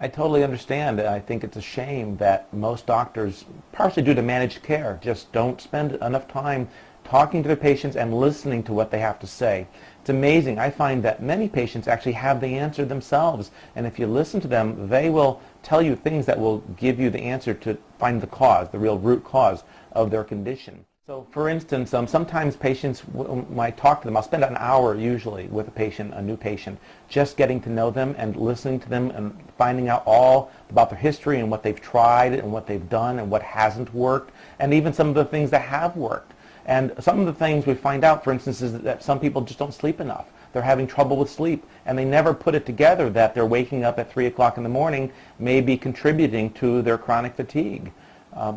I totally understand. I think it's a shame that most doctors, partially due to managed care, just don't spend enough time talking to their patients and listening to what they have to say. It's amazing. I find that many patients actually have the answer themselves, and if you listen to them, they will tell you things that will give you the answer to find the cause, the real root cause of their condition. So for instance, sometimes patients, when I talk to them, I'll spend an hour usually with a patient, a new patient, just getting to know them and listening to them and finding out all about their history and what they've tried and what they've done and what hasn't worked, and even some of the things that have worked. And some of the things we find out, for instance, is that some people just don't sleep enough. They're having trouble with sleep, and they never put it together that they're waking up at 3 o'clock in the morning may be contributing to their chronic fatigue.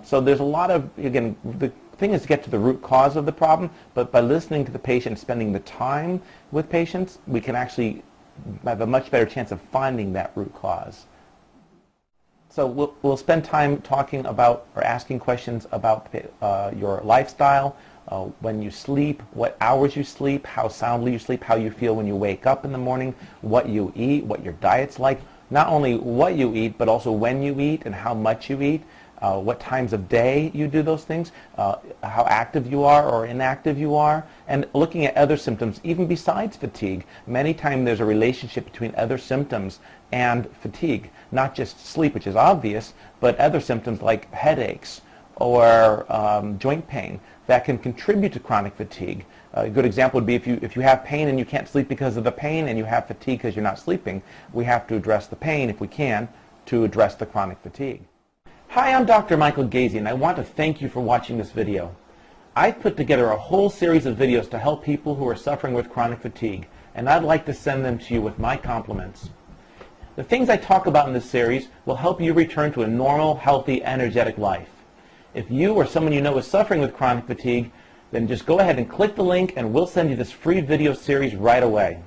So there's a lot of, again, the thing is to get to the root cause of the problem, but by listening to the patient, spending the time with patients, we can actually have a much better chance of finding that root cause. So we'll spend time talking about or asking questions about your lifestyle, when you sleep, what hours you sleep, how soundly you sleep, how you feel when you wake up in the morning, what you eat, what your diet's like. Not only what you eat, but also when you eat and how much you eat, what times of day you do those things, how active you are or inactive you are, and looking at other symptoms, even besides fatigue. Many times there's a relationship between other symptoms and fatigue, not just sleep, which is obvious, but other symptoms like headaches or joint pain that can contribute to chronic fatigue. A good example would be if you have pain and you can't sleep because of the pain and you have fatigue because you're not sleeping, we have to address the pain, if we can, to address the chronic fatigue. Hi, I'm Dr. Michael Gazsi, and I want to thank you for watching this video. I've put together a whole series of videos to help people who are suffering with chronic fatigue, and I'd like to send them to you with my compliments. The things I talk about in this series will help you return to a normal, healthy, energetic life. If you or someone you know is suffering with chronic fatigue, then just go ahead and click the link and we'll send you this free video series right away.